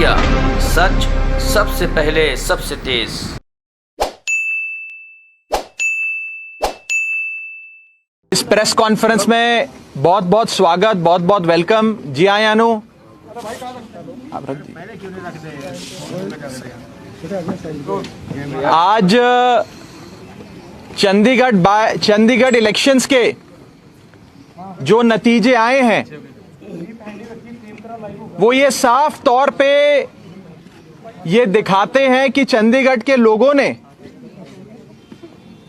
India, सच सबसे पहले सबसे तेज। इस प्रेस कॉन्फ्रेंस में बहुत बहुत स्वागत, बहुत बहुत वेलकम। जी हाँ यानू, आप रख दीजिए। आज चंडीगढ़ इलेक्शंस के जो नतीजे आए हैं वो ये साफ तौर पे ये दिखाते हैं कि चंडीगढ़ के लोगों ने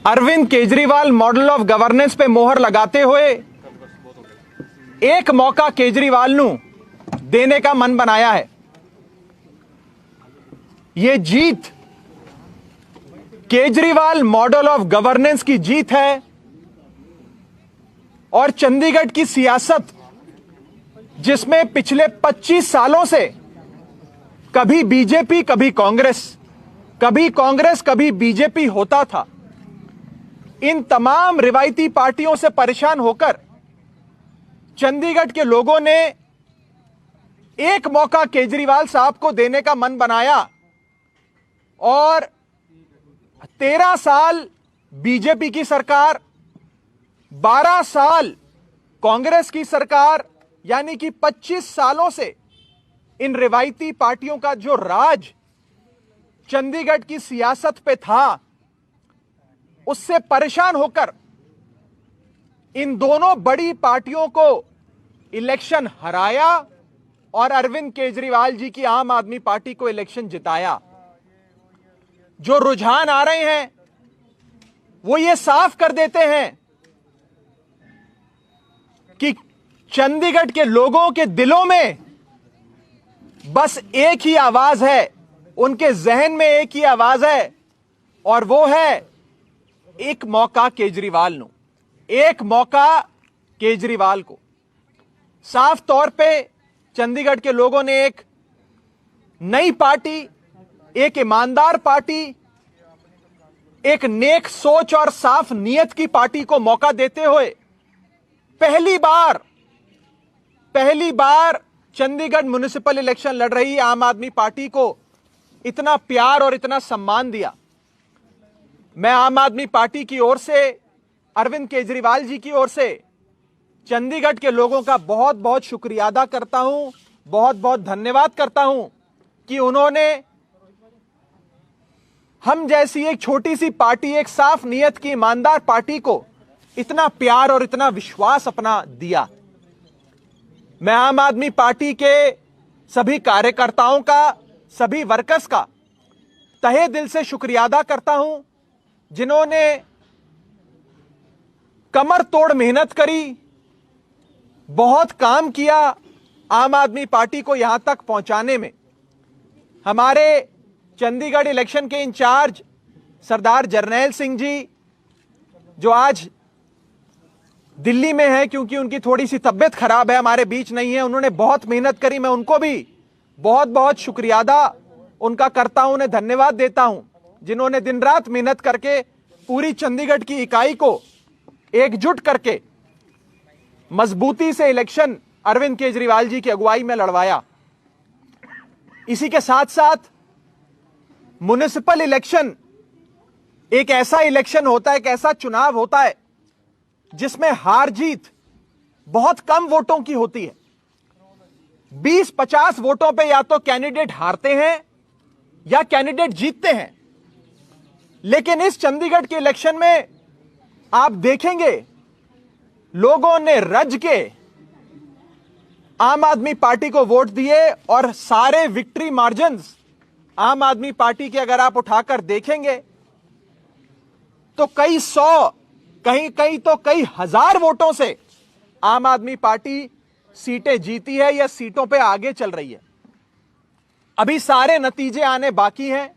Arvind Kejriwal model of governance पे मोहर लगाते हुए एक मौका केजरीवाल नू देने का मन बनाया है। ये जीत केजरीवाल मॉडल ऑफ गवर्नेंस की जीत है और चंडीगढ़ की सियासत जिसमें पिछले 25 सालों से कभी बीजेपी कभी कांग्रेस कभी बीजेपी होता था, इन तमाम रिवायती पार्टियों से परेशान होकर चंडीगढ़ के लोगों ने एक मौका केजरीवाल साहब को देने का मन बनाया और 13 साल बीजेपी की सरकार, 12 साल कांग्रेस की सरकार, यानी कि 25 सालों से इन रिवायती पार्टियों का जो राज चंडीगढ़ की सियासत पे था, उससे परेशान होकर इन दोनों बड़ी पार्टियों को इलेक्शन हराया और अरविंद केजरीवाल जी की आम आदमी पार्टी को इलेक्शन जिताया। जो रुझान आ रहे हैं वो ये साफ कर देते हैं कि चंडीगढ़ के लोगों के दिलों में बस एक ही आवाज है, उनके जहन में एक ही आवाज है और वो है एक मौका केजरीवाल नो, एक मौका केजरीवाल को। साफ तौर पे चंडीगढ़ के लोगों ने एक नई पार्टी, एक ईमानदार पार्टी, एक नेक सोच और साफ नीयत की पार्टी को मौका देते हुए पहली बार चंडीगढ़ म्युनिसिपल इलेक्शन लड़ रही आम आदमी पार्टी को इतना प्यार और इतना सम्मान दिया। मैं आम आदमी पार्टी की ओर से, अरविंद केजरीवाल जी की ओर से चंडीगढ़ के लोगों का बहुत बहुत शुक्रिया अदा करता हूं, बहुत बहुत धन्यवाद करता हूं कि उन्होंने हम जैसी एक छोटी सी पार्टी, एक साफ नीयत की ईमानदार पार्टी को इतना प्यार और इतना विश्वास अपना दिया। मैं आम आदमी पार्टी के सभी कार्यकर्ताओं का, सभी वर्कर्स का तहे दिल से शुक्रिया अदा करता हूं, जिन्होंने कमर तोड़ मेहनत करी, बहुत काम किया आम आदमी पार्टी को यहां तक पहुंचाने में। हमारे चंडीगढ़ इलेक्शन के इंचार्ज सरदार जरनैल सिंह जी, जो आज दिल्ली में है क्योंकि उनकी थोड़ी सी तबीयत खराब है, हमारे बीच नहीं है, उन्होंने बहुत मेहनत करी। मैं उनको भी बहुत बहुत शुक्रिया अदा उनका करता हूं, उन्हें धन्यवाद देता हूं, जिन्होंने दिन रात मेहनत करके पूरी चंडीगढ़ की इकाई को एकजुट करके मजबूती से इलेक्शन अरविंद केजरीवाल जी की अगुवाई में लड़वाया। इसी के साथ साथ म्युनिसिपल इलेक्शन एक ऐसा इलेक्शन होता है, एक ऐसा चुनाव होता है जिसमें हार जीत बहुत कम वोटों की होती है। 20-50 वोटों पे या तो कैंडिडेट हारते हैं या कैंडिडेट जीतते हैं। लेकिन इस चंडीगढ़ के इलेक्शन में आप देखेंगे लोगों ने रज के आम आदमी पार्टी को वोट दिए और सारे विक्ट्री मार्जिन्स आम आदमी पार्टी के अगर आप उठाकर देखेंगे तो कई सौ, कहीं तो कई हजार वोटों से आम आदमी पार्टी सीटें जीती है या सीटों पे आगे चल रही है। अभी सारे नतीजे आने बाकी हैं,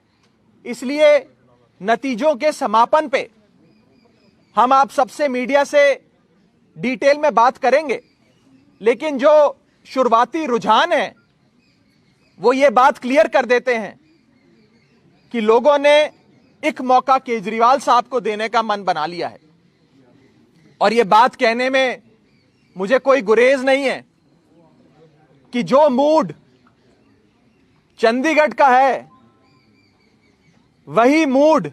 इसलिए नतीजों के समापन पे हम आप सबसे मीडिया से डिटेल में बात करेंगे। लेकिन जो शुरुआती रुझान है वो ये बात क्लियर कर देते हैं कि लोगों ने एक मौका केजरीवाल साहब को देने का मन बना लिया है। और ये बात कहने में मुझे कोई गुरेज नहीं है कि जो मूड चंडीगढ़ का है, वही मूड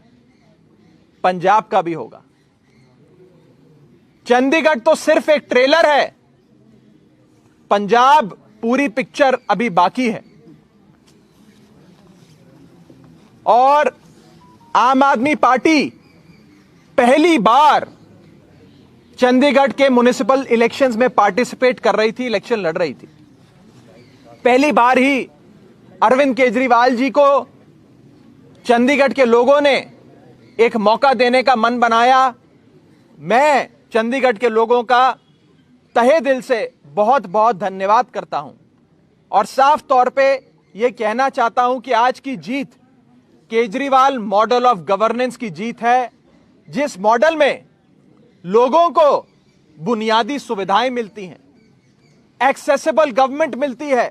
पंजाब का भी होगा। चंडीगढ़ तो सिर्फ एक ट्रेलर है, पंजाब पूरी पिक्चर अभी बाकी है। और आम आदमी पार्टी पहली बार चंडीगढ़ के म्युनिसिपल इलेक्शंस में पार्टिसिपेट कर रही थी, इलेक्शन लड़ रही थी। पहली बार ही अरविंद केजरीवाल जी को चंडीगढ़ के लोगों ने एक मौका देने का मन बनाया। मैं चंडीगढ़ के लोगों का तहे दिल से बहुत बहुत धन्यवाद करता हूं और साफ तौर पे यह कहना चाहता हूं कि आज की जीत केजरीवाल मॉडल ऑफ गवर्नेंस की जीत है, जिस मॉडल में लोगों को बुनियादी सुविधाएं मिलती हैं, एक्सेसिबल गवर्नमेंट मिलती है,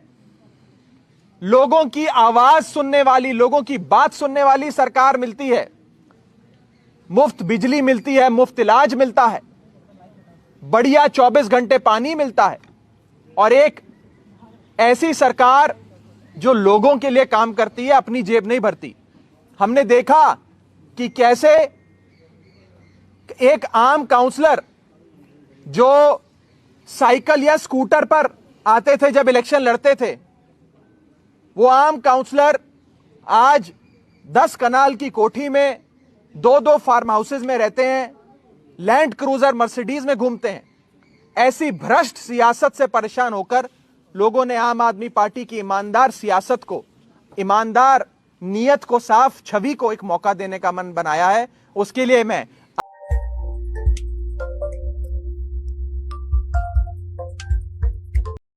लोगों की आवाज सुनने वाली, लोगों की बात सुनने वाली सरकार मिलती है, मुफ्त बिजली मिलती है, मुफ्त इलाज मिलता है, बढ़िया 24 घंटे पानी मिलता है और एक ऐसी सरकार जो लोगों के लिए काम करती है, अपनी जेब नहीं भरती। हमने देखा कि कैसे एक आम काउंसलर जो साइकिल या स्कूटर पर आते थे जब इलेक्शन लड़ते थे, वो आम काउंसलर आज 10 कनाल की कोठी में 2-2 फार्म हाउसेज में रहते हैं, लैंड क्रूजर मर्सिडीज में घूमते हैं। ऐसी भ्रष्ट सियासत से परेशान होकर लोगों ने आम आदमी पार्टी की ईमानदार सियासत को, ईमानदार नीयत को, साफ छवि को एक मौका देने का मन बनाया है। उसके लिए मैं